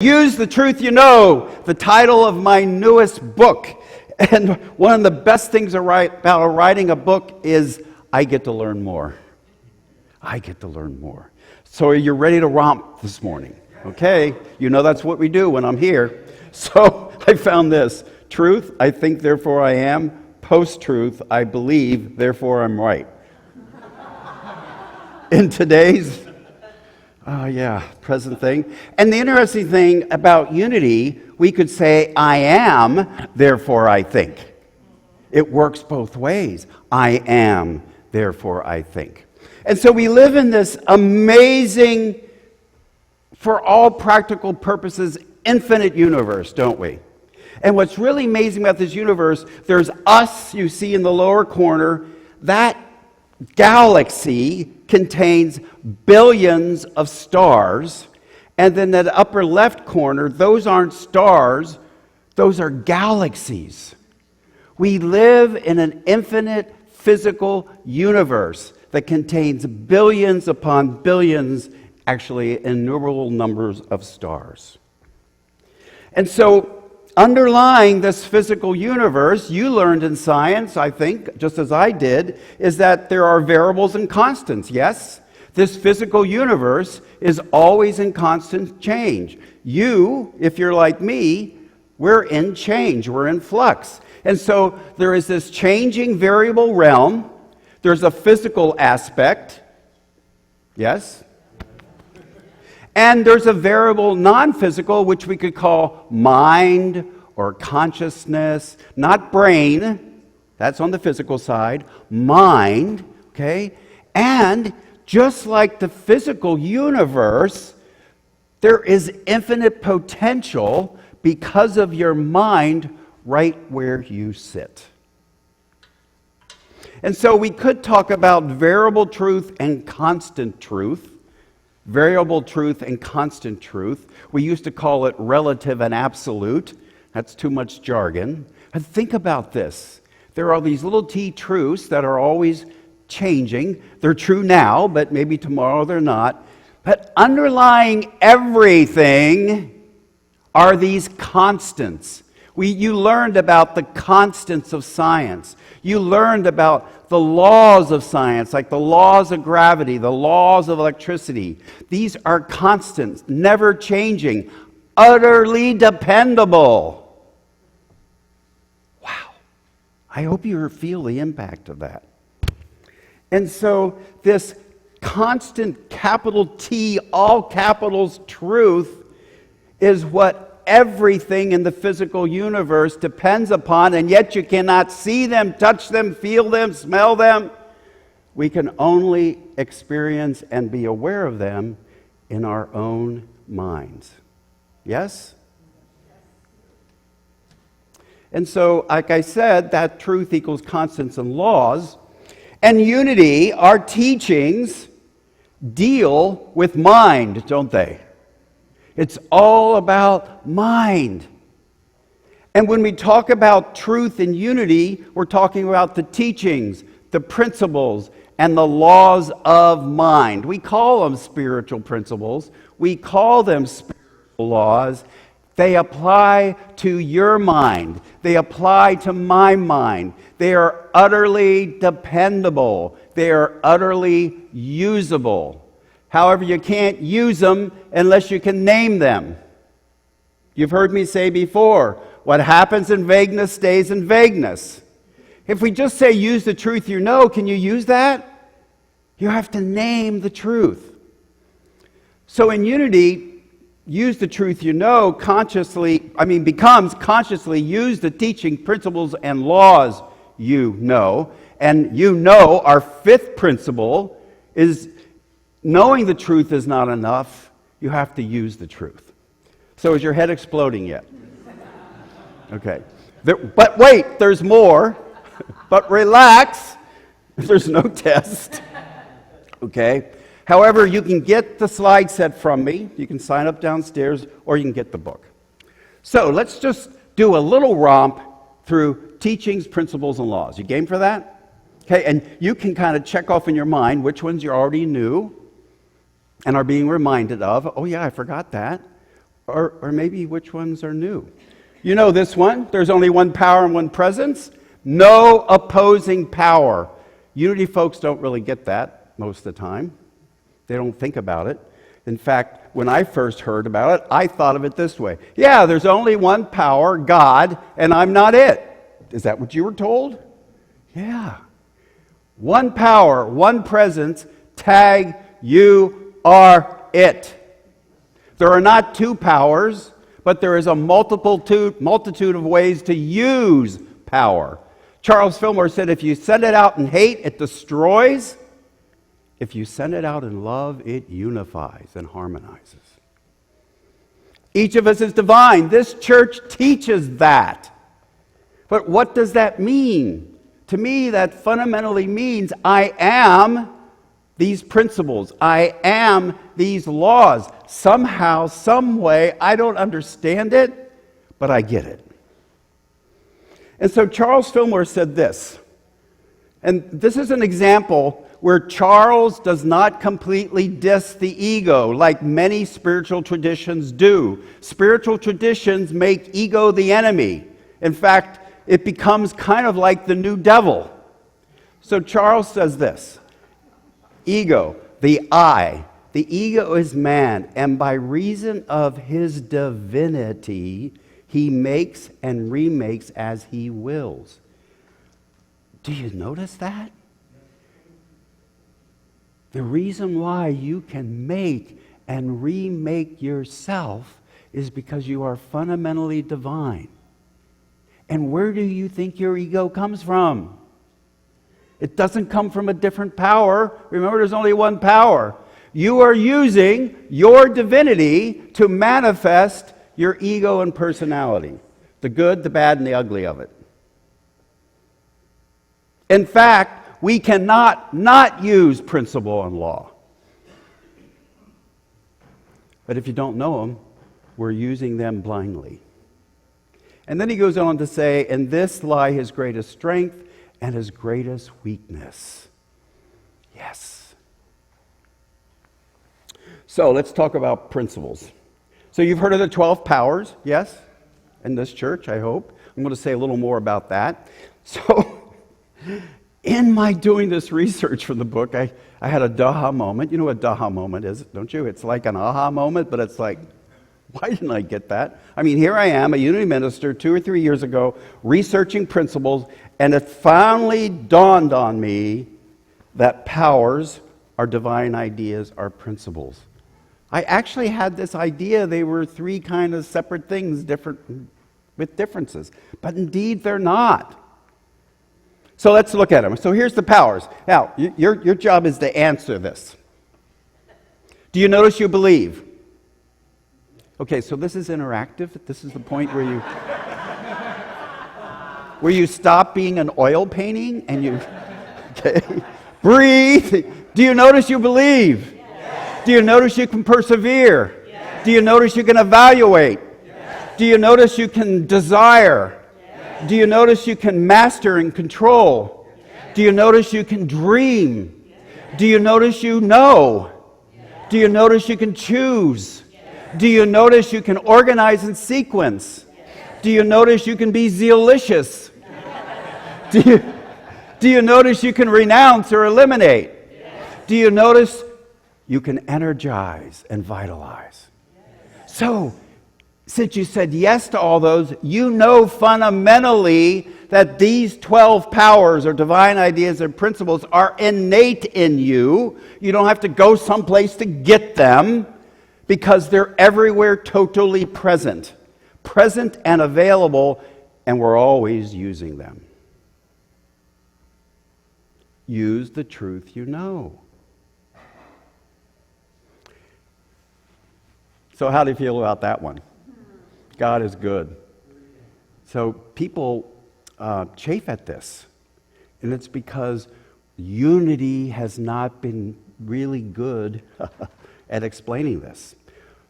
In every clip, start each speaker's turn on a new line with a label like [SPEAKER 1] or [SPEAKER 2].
[SPEAKER 1] Use the Truth You Know, the title of my newest book. And one of the best things about writing a book is I get to learn more. I get to learn more. So are you ready to romp this morning? Okay, you know that's what we do when I'm here. So I found this. Truth, I think, therefore I am. Post-truth, I believe, therefore I'm right. In today's present thing. And the interesting thing about unity, we could say, I am, therefore I think. It works both ways. I am, therefore I think. And so we live in this amazing, for all practical purposes, infinite universe, don't we? And what's really amazing about this universe, there's us, you see in the lower corner. That galaxy contains billions of stars, and then that upper left corner, those aren't stars, those are galaxies. We live in an infinite physical universe that contains billions upon billions, actually innumerable numbers of stars. And so underlying this physical universe, you learned in science, I think, just as I did, is that there are variables and constants, yes? This physical universe is always in constant change. You, if you're like me, we're in change, we're in flux. And so there is this changing variable realm, there's a physical aspect, yes? And there's a variable non-physical, which we could call mind or consciousness, not brain, that's on the physical side, mind, okay? And just like the physical universe, there is infinite potential because of your mind right where you sit. And so we could talk about variable truth and constant truth. Variable truth and constant truth. We used to call it relative and absolute. That's too much jargon. But think about this. There are these little t truths that are always changing. They're true now, but maybe tomorrow they're not. But underlying everything are these constants. You learned about the constants of science. You learned about the laws of science, like the laws of gravity, the laws of electricity. These are constants, never changing, utterly dependable. Wow. I hope you feel the impact of that. And so this constant capital T, all capitals truth is what everything in the physical universe depends upon, and yet you cannot see them, touch them, feel them, smell them. We can only experience and be aware of them in our own minds. Yes? And so, like I said, that truth equals constants and laws. And unity, our teachings, deal with mind, don't they? It's all about mind. And when we talk about truth and unity, we're talking about the teachings, the principles, and the laws of mind. We call them spiritual principles. We call them spiritual laws. They apply to your mind. They apply to my mind. They are utterly dependable. They are utterly usable. However, you can't use them unless you can name them. You've heard me say before, what happens in vagueness stays in vagueness. If we just say use the truth you know, can you use that? You have to name the truth. So in unity, use the truth you know becomes consciously use the teaching, principles, and laws you know. And you know, our fifth principle is knowing the truth is not enough. You have to use the truth. So is your head exploding yet? Okay. But wait, there's more. But relax. There's no test. Okay. However, you can get the slide set from me. You can sign up downstairs, or you can get the book. So let's just do a little romp through teachings, principles, and laws. You game for that? Okay, and you can kind of check off in your mind which ones you already knew and are being reminded of. Oh yeah, I forgot that. Or maybe which ones are new? You know this one. There's only one power and one presence. No opposing power. Unity folks don't really get that most of the time. They don't think about it. In fact, when I first heard about it, I thought of it this way. Yeah, there's only one power, God, and I'm not it. Is that what you were told? Yeah. One power, one presence, tag, you are it. There are not two powers, but there is a multitude of ways to use power. Charles Fillmore said, if you send it out in hate, it destroys. If you send it out in love, it unifies and harmonizes. Each of us is divine. This church teaches that. But what does that mean? To me, that fundamentally means I am these principles. I am these laws. Somehow, some way, I don't understand it, but I get it. And so Charles Fillmore said this, and this is an example where Charles does not completely diss the ego like many spiritual traditions do. Spiritual traditions make ego the enemy. In fact, it becomes kind of like the new devil. So Charles says this, ego, the I, the ego is man, and by reason of his divinity, he makes and remakes as he wills. Do you notice that? The reason why you can make and remake yourself is because you are fundamentally divine. And where do you think your ego comes from? It doesn't come from a different power. Remember, there's only one power. You are using your divinity to manifest your ego and personality, the good, the bad, and the ugly of it. In fact, we cannot not use principle and law. But if you don't know them, we're using them blindly. And then he goes on to say, in this lie his greatest strength and his greatest weakness. Yes. So let's talk about principles. So you've heard of the 12 powers, yes? In this church, I hope. I'm going to say a little more about that. So in my doing this research for the book, I had a daha moment. You know what daha moment is, don't you? It's like an aha moment, but it's like, why didn't I get that? I mean, here I am, a Unity minister 2 or 3 years ago, researching principles, and it finally dawned on me that powers are divine ideas, are principles. I actually had this idea they were 3 kind of separate things, different with differences. But indeed, they're not. So let's look at them. So here's the powers. Now, your job is to answer this. Do you notice you believe? Okay, so this is interactive. This is the point where you stop being an oil painting and you breathe. Do you notice you believe? Yes. Do you notice you can persevere? Yes. Do you notice you can evaluate? Yes. Do you notice you can desire? Yes. Do you notice you can master and control? Yes. Do you notice you can dream? Yes. Do you notice you know? Yes. Do you notice you can choose? Do you notice you can organize and sequence? Yes. Do you notice you can be zealicious? Do you notice you can renounce or eliminate? Yes. Do you notice you can energize and vitalize? Yes. So, since you said yes to all those, you know fundamentally that these 12 powers or divine ideas and principles are innate in you. You don't have to go someplace to get them, because they're everywhere, totally present and available, and we're always using them. Use the truth you know. So how do you feel about that one? God is good. So people chafe at this, and it's because unity has not been really good at explaining this.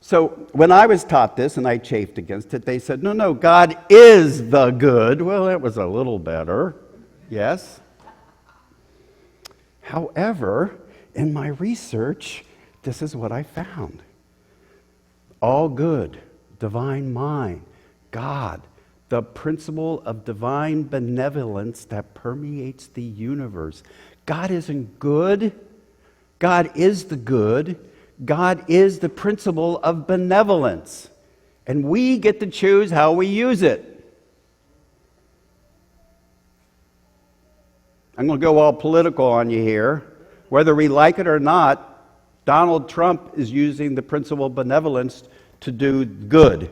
[SPEAKER 1] So when I was taught this and I chafed against it, they said, no, God is the good. Well, that was a little better, yes. However, in my research, this is what I found. All good divine mind, God, the principle of divine benevolence that permeates the universe. God isn't good. God is the good. God is the principle of benevolence. And we get to choose how we use it. I'm going to go all political on you here. Whether we like it or not, Donald Trump is using the principle of benevolence to do good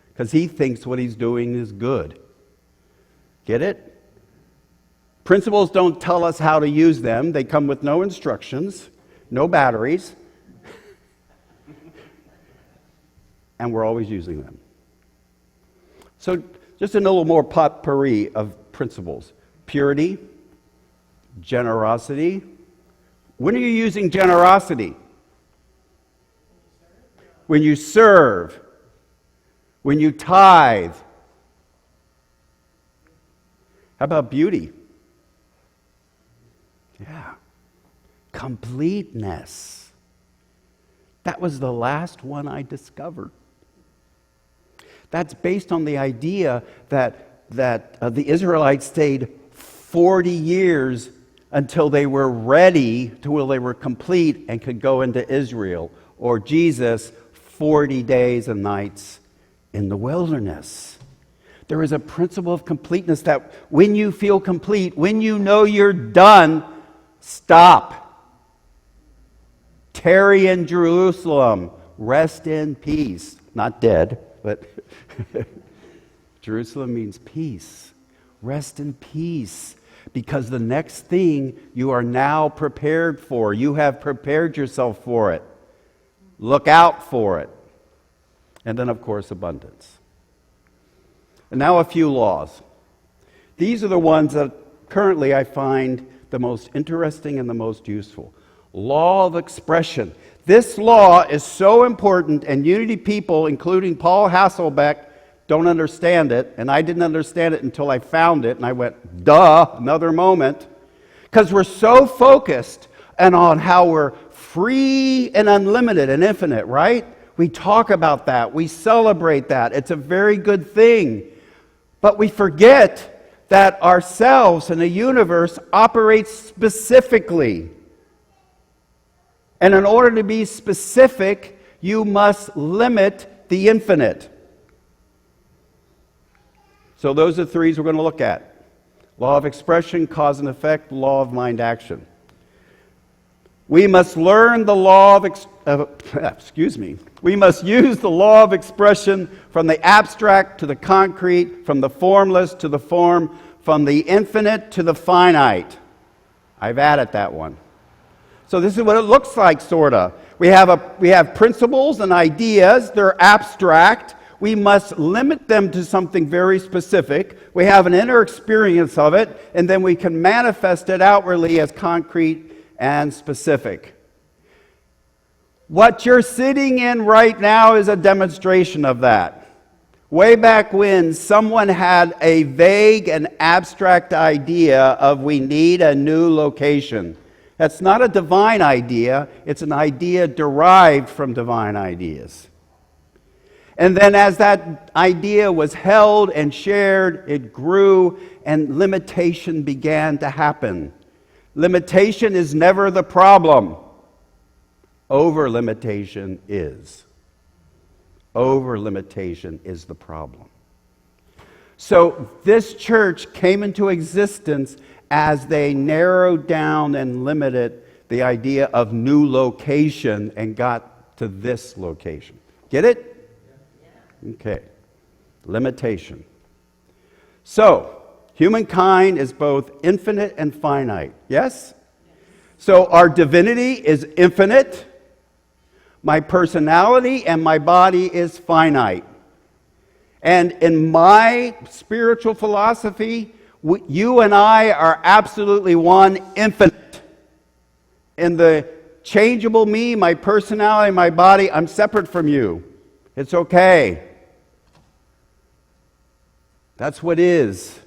[SPEAKER 1] because he thinks what he's doing is good. Get it? Principles don't tell us how to use them. They come with no instructions, no batteries, and we're always using them. So just a little more potpourri of principles. Purity, generosity. When are you using generosity? When you serve. When you tithe. How about beauty? Yeah. Completeness. That was the last one I discovered. That's based on the idea that the Israelites stayed 40 years until they were ready, till they were complete and could go into Israel. Or Jesus, 40 days and nights in the wilderness. There is a principle of completeness that when you feel complete, when you know you're done, stop. Tarry in Jerusalem. Rest in peace. Not dead, but Jerusalem means peace. Rest in peace. Because the next thing you are now prepared for. You have prepared yourself for it. Look out for it. And then, of course, abundance. And now a few laws. These are the ones that currently I find the most interesting and the most useful. Law of expression. This law is so important, and Unity people, including Paul Hasselbeck, don't understand it, and I didn't understand it until I found it, and I went, duh, another moment. Because we're so focused on how we're free and unlimited and infinite, right? We talk about that. We celebrate that. It's a very good thing. But we forget that ourselves and the universe operates specifically. And in order to be specific, you must limit the infinite. So those are the threes we're going to look at. Law of expression, cause and effect, law of mind action. We must learn the law We must use the law of expression from the abstract to the concrete, from the formless to the form, from the infinite to the finite. I've added that one. So this is what it looks like, sort of. We have principles and ideas. They're abstract. We must limit them to something very specific. We have an inner experience of it, and then we can manifest it outwardly as concrete and specific. What you're sitting in right now is a demonstration of that. Way back when, someone had a vague and abstract idea of we need a new location. That's not a divine idea. It's an idea derived from divine ideas. And then as that idea was held and shared, it grew and limitation began to happen. Limitation is never the problem. Over-limitation is. Over-limitation is the problem. So this church came into existence as they narrowed down and limited the idea of new location and got to this location. Get it? Okay. Limitation. So, humankind is both infinite and finite. Yes? So our divinity is infinite. My personality and my body is finite. And in my spiritual philosophy, you and I are absolutely one, infinite. In the changeable me, my personality, my body, I'm separate from you. It's okay. That's what is.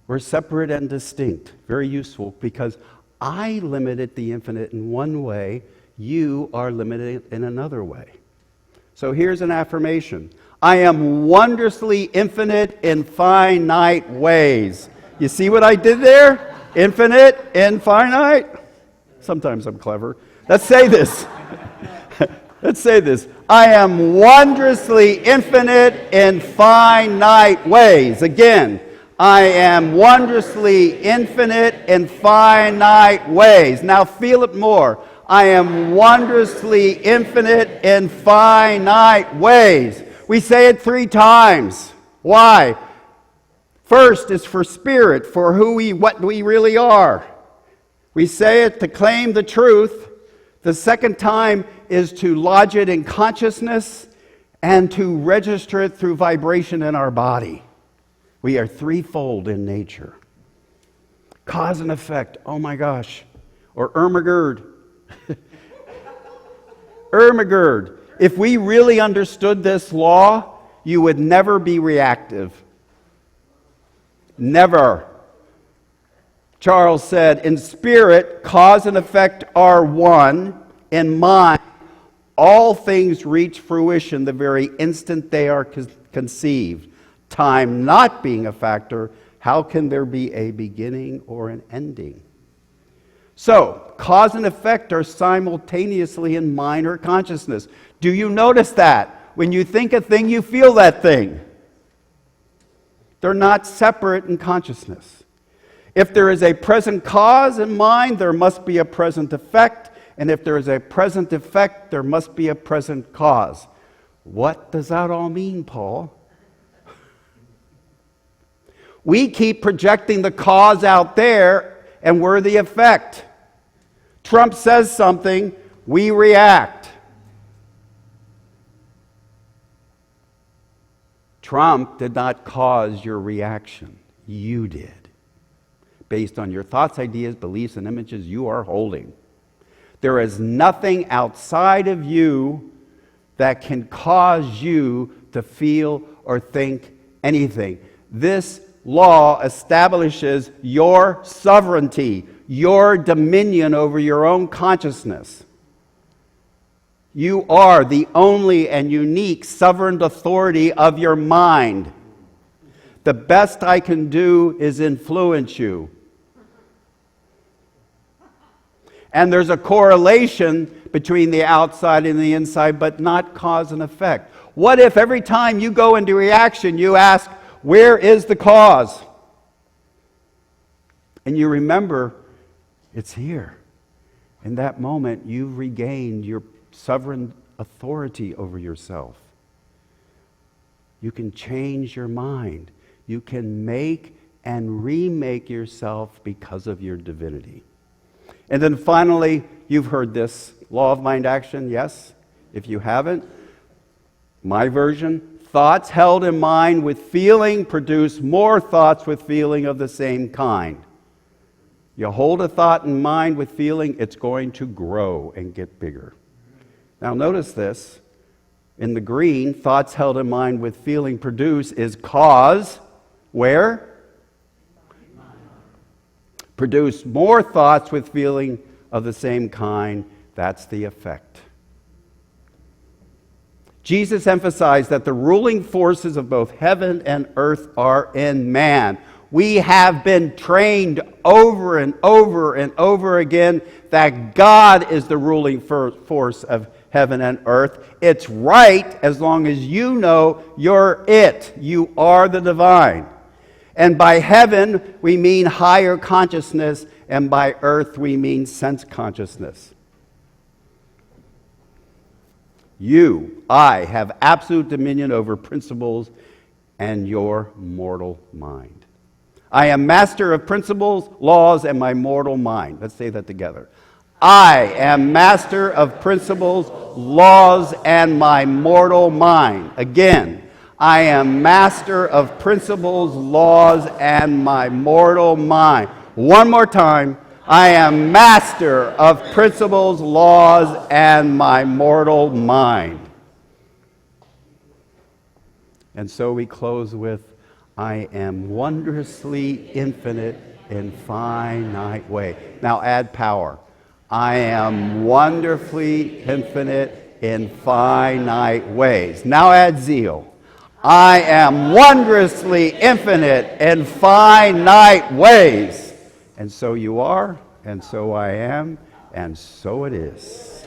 [SPEAKER 1] We're separate and distinct. Very useful because I limited the infinite in one way, you are limited in another way. So here's an affirmation. I am wondrously infinite in finite ways. You see what I did there? Infinite, infinite. Sometimes I'm clever. Let's say this. Let's say this. I am wondrously infinite in finite ways. Again, I am wondrously infinite in finite ways. Now feel it more. I am wondrously infinite in finite ways. We say it 3 times. Why? First is for spirit, for what we really are. We say it to claim the truth. The second time is to lodge it in consciousness and to register it through vibration in our body. We are threefold in nature. Cause and effect, oh my gosh. Or Ermagerd. Ermagerd. If we really understood this law, you would never be reactive. Never. Charles said, in spirit, cause and effect are one. In mind, all things reach fruition the very instant they are conceived. Time not being a factor, how can there be a beginning or an ending? So, cause and effect are simultaneously in mind or consciousness. Do you notice that? When you think a thing, you feel that thing. They're not separate in consciousness. If there is a present cause in mind, there must be a present effect. And if there is a present effect, there must be a present cause. What does that all mean, Paul? We keep projecting the cause out there, and we're the effect. Trump says something, we react. Trump did not cause your reaction. You did. Based on your thoughts, ideas, beliefs, and images you are holding. There is nothing outside of you that can cause you to feel or think anything. This law establishes your sovereignty, your dominion over your own consciousness. You are the only and unique sovereign authority of your mind. The best I can do is influence you. And there's a correlation between the outside and the inside, but not cause and effect. What if every time you go into reaction, you ask, where is the cause? And you remember, it's here. In that moment, you've regained your sovereign authority over yourself. You can change your mind. You can make and remake yourself because of your divinity. And then finally, you've heard this law of mind action, yes? If you haven't, my version, thoughts held in mind with feeling produce more thoughts with feeling of the same kind. You hold a thought in mind with feeling, it's going to grow and get bigger. Now notice this. In the green, thoughts held in mind with feeling produce is cause. Where? Produce more thoughts with feeling of the same kind. That's the effect. Jesus emphasized that the ruling forces of both heaven and earth are in man. We have been trained over and over and over again that God is the ruling force of heaven and earth. It's right as long as you know you're it. You are the divine. And by heaven, we mean higher consciousness, and by earth, we mean sense consciousness. I have absolute dominion over principles and your mortal mind. I am master of principles, laws, and my mortal mind. Let's say that together. I am master of principles, laws, and my mortal mind. Again. I am master of principles, laws, and my mortal mind. One more time. I am master of principles, laws, and my mortal mind. And so we close with, I am wondrously infinite in finite way. Now add power. I am wonderfully infinite in finite ways. Now add zeal. I am wondrously infinite in finite ways. And so you are, and so I am, and so it is.